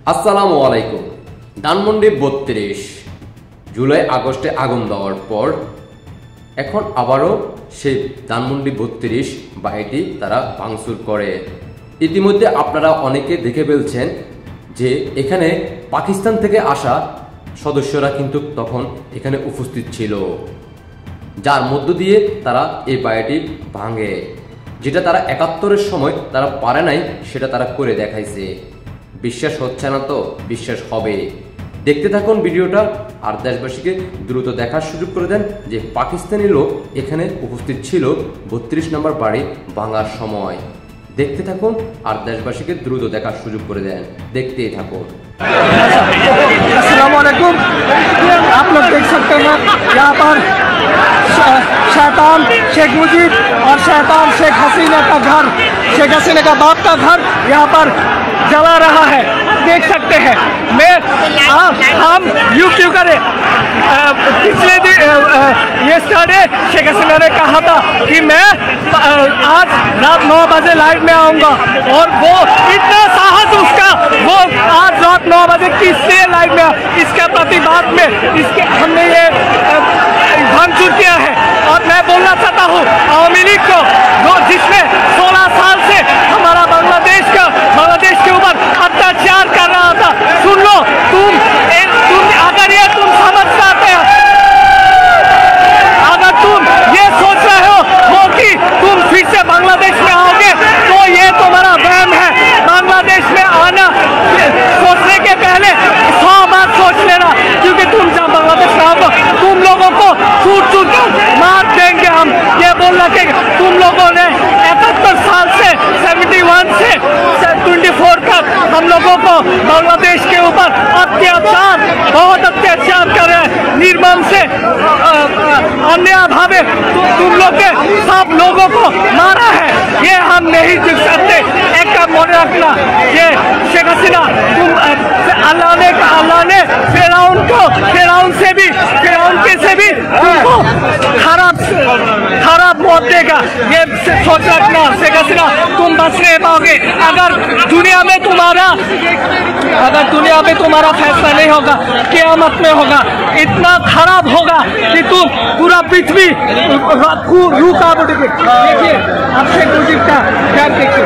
আসসালামু আলাইকুম। ধানমন্ডি ৩২ জুলাই আগস্টে আগুন দেওয়ার পর এখন আবারও সেই ধানমন্ডি ৩২ বাড়িটি তারা ভাঙচুর করে। ইতিমধ্যে আপনারা অনেকে দেখে ফেলছেন যে এখানে পাকিস্তান থেকে আসা সদস্যরা কিন্তু তখন এখানে উপস্থিত ছিল, যার মধ্য দিয়ে তারা এই বাড়িটি ভাঙে। যেটা তারা ৭১-এর সময় তারা পারে নাই, সেটা তারা করে দেখাইছে। বিশ্বাস হচ্ছে না তো বিশ্বাস হবে। দেখতে থাকুন ভিডিওটা আর দেশবাসীকে দ্রুত দেখার সুযোগ করে দেন যে পাকিস্তানি লোক এখানে উপস্থিত ছিল ৩২ নম্বর বাড়ি ভাঙার সময়। দেখতে থাকুন আর দেশবাসীকে দ্রুত দেখার সুযোগ করে দেন। দেখতেই থাকুন। अस्सलाम वालेकुम। आप लोग देख सकते हैं यहाँ पर शैतान शेख मुजीब और शैतान शेख हसीना का घर, शेख हसीना का बाप का घर यहाँ पर जला रहा है। देख सकते हैं हम यूँ क्यों करें। पिछले दिन येस्टरडे शेख हसीना ने कहा था कि मैं आज रात 9 बजे लाइव में आऊँगा, और वो इतना साहस उसका, वो आज रात 9 बजे किससे लाइव में, इसके प्रतिवाद में इसके हमने ये भांगचूर किया है। और मैं बोलना चाहता हूँ आवामी लीग को, जो जिसने 16 साल से हमारा बांग्लादेश के ऊपर अत्याचार कर रहा था, सुन लो तुम अगर ये तुम समझ पाते हो, अगर तुम ये सोच रहे हो कि तुम फिर से बांग्लादेश में आओगे, तो ये तुम्हारा वहम है। बांग्लादेश में आना सोचने के पहले 100 बार सोच लेना, क्योंकि तुम जब बांग्लादेश में आओगे तुम लोगों को छूट कर मार देंगे हम। ये बोलना कि तुम लोगों ने 71 साल से 71 से 24 तक हम लोगों को बांग्लादेश के ऊपर अत्याचार, बहुत अत्याचार कर रहे हैं, निर्मम से अन्य भावे तुम लोग के सब लोगों को मारा है। ये हम नहीं देख सकते। एक काम मने रखना, ये शेख हसीना तुम अल्लाह ने फिरौन से भी तुमको खराब मौत देगा। ये सोच रखना शेख हसीना, तुम बच नहीं पाओगे। अगर दुनिया में तुम्हारा फैसला नहीं होगा, क़यामत में होगा, इतना खराब होगा कि तुम पूरा पृथ्वी रूखा उठेगी। देखिए आप शेख मुजीब का क्या देखिए।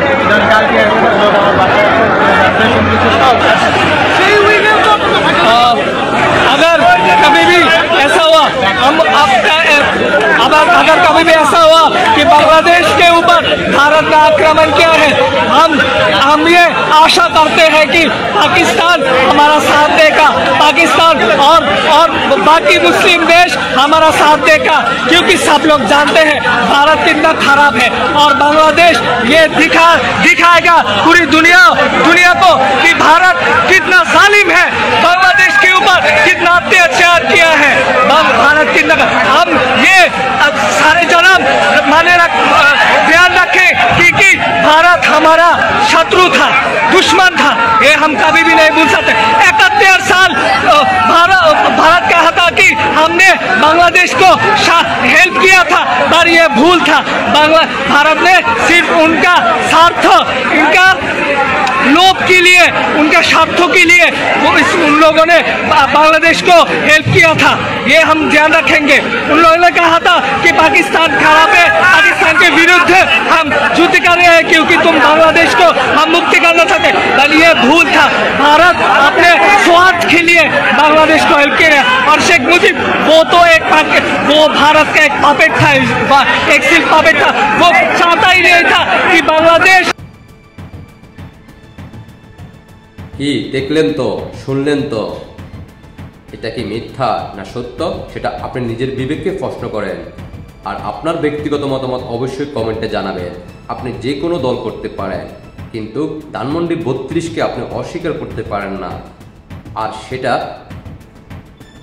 अगर कभी भी ऐसा हुआ अगर कभी भी ऐसा हुआ कि बांग्लादेश के ऊपर भारत ने आक्रमण किया है, हम ये आशा करते हैं कि पाकिस्तान हमारा साथ देगा, पाकिस्तान और बाकी मुस्लिम देश हमारा साथ देगा, क्योंकि सब लोग जानते हैं भारत कितना खराब है। और बांग्लादेश ये दिखाएगा पूरी दुनिया को कि भारत कितना जालिम है, बांग्लादेश के ऊपर कितना अत्याचार किया है भारत कितना। हम ये सारे जनाब ध्यान रखें कि भारत हमारा शत्रु था, दुश्मन था, ये हम कभी भी नहीं भूल सकते। 71 साल भारत कहा था कि हमने बांग्लादेश को हेल्प किया था, पर ये भूल था। भारत ने सिर्फ उनका स्वार्थ, इनका लोभ के लिए, उनके स्वार्थों के लिए उन लोगों ने बांग्लादेश को हेल्प किया था। ये हम ध्यान रखेंगे। उन लोगों ने कहा था कि पाकिस्तान खराब है, पाकिस्तान के विरुद्ध हम युद्ध कर रहे हैं, क्योंकि तुम बांग्लादेश को हम मुक्ति करना चाहते, पर ये भूल था। भारत अपने स्वार्थ के लिए बांग्लादेश को हेल्प किया। और शेख मुजीब वो भारत का एक पपेट था, एक सिर्फ पपेट था। वो चाहता ही नहीं था कि बांग्लादेश। কি দেখলেন তো, শুনলেন তো, এটা কি মিথ্যা না সত্য সেটা আপনি নিজের বিবেককে প্রশ্ন করেন। আর আপনার ব্যক্তিগত মতামত অবশ্যই কমেন্টে জানাবেন। আপনি যে কোনো দল করতে পারেন, কিন্তু ধানমন্ডি ৩২কে আপনি অস্বীকার করতে পারেন না। আর সেটা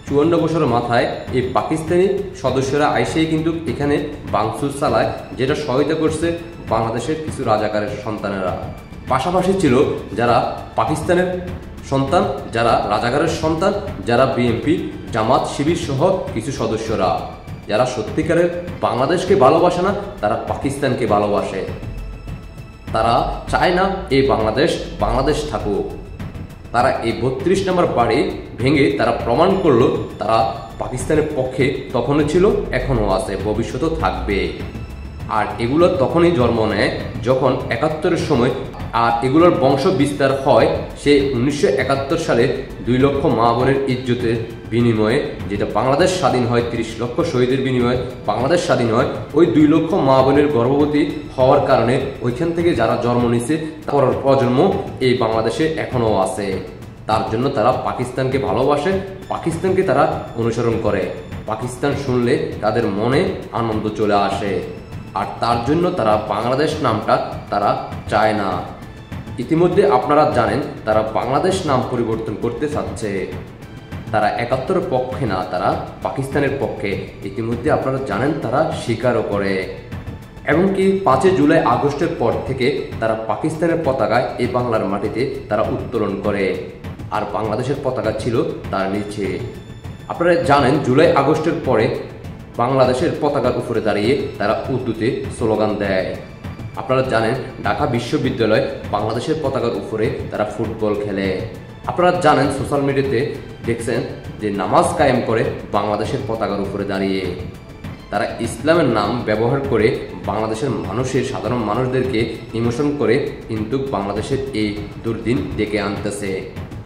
৫৪ বছরের মাথায় এই পাকিস্তানি সদস্যরা আইসেই কিন্তু এখানে ভাঙচুর চালায়, যেটা সহায়তা করছে বাংলাদেশের কিছু রাজাকারের সন্তানেরা। পাশাপাশি ছিল যারা পাকিস্তানের সন্তান, যারা রাজাকারের সন্তান, যারা বিএনপি, জামাত, শিবির সহ কিছু সদস্যরা, যারা সত্যিকারের বাংলাদেশকে ভালোবাসে না, তারা পাকিস্তানকে ভালোবাসে। তারা চায় না এই বাংলাদেশ থাকুক। তারা এই 32 নম্বর বাড়ি ভেঙে তারা প্রমাণ করলো তারা পাকিস্তানের পক্ষে তখনও ছিল, এখনও আছে, ভবিষ্যতেও থাকবে। আর এগুলো তখনই জন্ম নেয় যখন 71-এর সময়, আর এগুলোর বংশ বিস্তার হয় সে 1971 সালে 2 লক্ষ মা বোনের ইজ্জতের বিনিময়ে, যেটা বাংলাদেশ স্বাধীন হয় 30 লক্ষ শহীদের বিনিময়ে বাংলাদেশ স্বাধীন হয়। ওই 2 লক্ষ মা বোনের গর্ভবতী হওয়ার কারণে ওইখান থেকে যারা জন্ম নিছে তার প্রজন্ম এই বাংলাদেশে এখনও আছে। তার জন্য তারা পাকিস্তানকে ভালোবাসে, পাকিস্তানকে তারা অনুসরণ করে। পাকিস্তান শুনলে তাদের মনে আনন্দ চলে আসে, আর তার জন্য তারা বাংলাদেশ নামটা তারা চায় না। ইতিমধ্যে আপনারা জানেন তারা বাংলাদেশ নাম পরিবর্তন করতে চাচ্ছে। তারা 71-এর পক্ষে না, তারা পাকিস্তানের পক্ষে। ইতিমধ্যে আপনারা জানেন তারা স্বীকারও করে। এমনকি 5 জুলাই আগস্টের পর থেকে তারা পাকিস্তানের পতাকায় এই বাংলার মাটিতে তারা উত্তোলন করে, আর বাংলাদেশের পতাকা ছিল তার নিচে। আপনারা জানেন জুলাই আগস্টের পরে বাংলাদেশের পতাকার উপরে দাঁড়িয়ে তারা উর্দুতে স্লোগান দেয়। আপনারা জানেন ঢাকা বিশ্ববিদ্যালয় বাংলাদেশের পতাকার উপরে তারা ফুটবল খেলে। আপনারা জানেন সোশ্যাল মিডিয়াতে দেখছেন যে নামাজ কায়েম করে বাংলাদেশের পতাকার উপরে দাঁড়িয়ে। তারা ইসলামের নাম ব্যবহার করে বাংলাদেশের মানুষের, সাধারণ মানুষদেরকে ইমোশন করে কিন্তু বাংলাদেশের এই দুর্দিন ডেকে আনতেছে।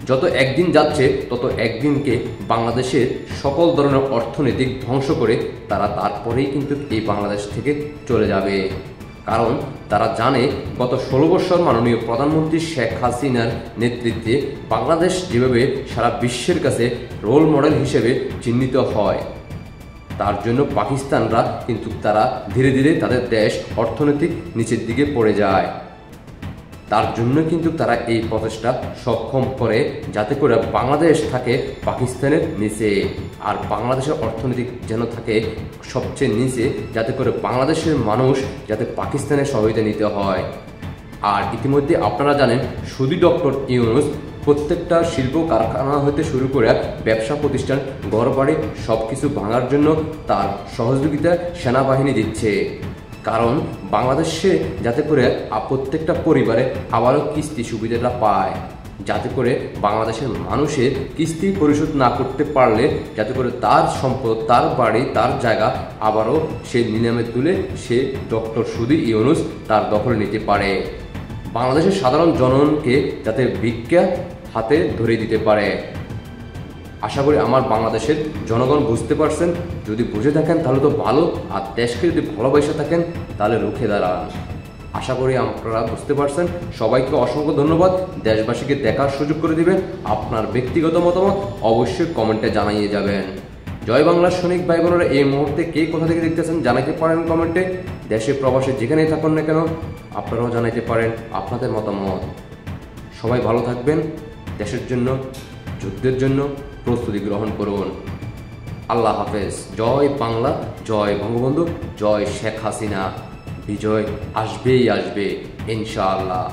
যত একদিন যাচ্ছে তত একদিনকে বাংলাদেশের সকল ধরনের অর্থনৈতিক ধ্বংস করে তারা তারপরেই কিন্তু এই বাংলাদেশ থেকে চলে যাবে। কারণ তারা জানে গত 16 বছর মাননীয় প্রধানমন্ত্রী শেখ হাসিনার নেতৃত্বে বাংলাদেশ যেভাবে সারা বিশ্বের কাছে রোল মডেল হিসেবে চিহ্নিত হয়, তার জন্য পাকিস্তানরা কিন্তু তারা ধীরে ধীরে তাদের দেশ অর্থনৈতিক নিচের দিকে পড়ে যায়। তার জন্য কিন্তু তারা এই প্রচেষ্টা সক্ষম করে যাতে করে বাংলাদেশ থাকে পাকিস্তানের নিচে, আর বাংলাদেশের অর্থনৈতিক যেন থাকে সবচেয়ে নিচে, যাতে করে বাংলাদেশের মানুষ যাতে পাকিস্তানের সহায়তা নিতে হয়। আর ইতিমধ্যে আপনারা জানেন শুধু ডক্টর ইউনূস প্রত্যেকটা শিল্প কারখানা হতে শুরু করে ব্যবসা প্রতিষ্ঠান, ঘরবাড়ি সব কিছু ভাঙার জন্য তার সহযোগিতা সেনাবাহিনী দিচ্ছে। কারণ বাংলাদেশে যাতে করে প্রত্যেকটা পরিবারে আবারও কিস্তি সুবিধাটা পায়, যাতে করে বাংলাদেশের মানুষের কিস্তি পরিশোধ না করতে পারলে যাতে করে তার সম্পদ, তার বাড়ি, তার জায়গা আবারও সে নিলামে তুলে সে ডক্টর শুধু ইউনূস তার দখলে নিতে পারে। বাংলাদেশের সাধারণ জনগণকে যাতে ভিক্ষা হাতে ধরে দিতে পারে। আশা করি আমার বাংলাদেশের জনগণ বুঝতে পারছেন। যদি বুঝে থাকেন তাহলে তো ভালো, আর দেশকে যদি ভালোবাসে থাকেন তাহলে রুখে দাঁড়ান। আশা করি আপনারা বুঝতে পারছেন। সবাইকে অসংখ্য ধন্যবাদ। দেশবাসীকে দেখার সুযোগ করে দিবেন। আপনার ব্যক্তিগত মতামত অবশ্যই কমেন্টে জানিয়ে যাবেন। জয় বাংলার সৈনিক ভাই বোনেরা, এই মুহূর্তে কে কোথা থেকে দেখতেছেন জানাতে পারেন কমেন্টে। দেশে প্রবাসে যেখানেই থাকুন না কেন আপনারাও জানাতে পারেন আপনাদের মতামত। সবাই ভালো থাকবেন। দেশের জন্য, যুদ্ধের জন্য প্রস্তুতি গ্রহণ করুন। আল্লাহ হাফেজ। জয় বাংলা, জয় বঙ্গবন্ধু, জয় শেখ হাসিনা। বিজয় আসবেই আসবে ইনশাআল্লাহ।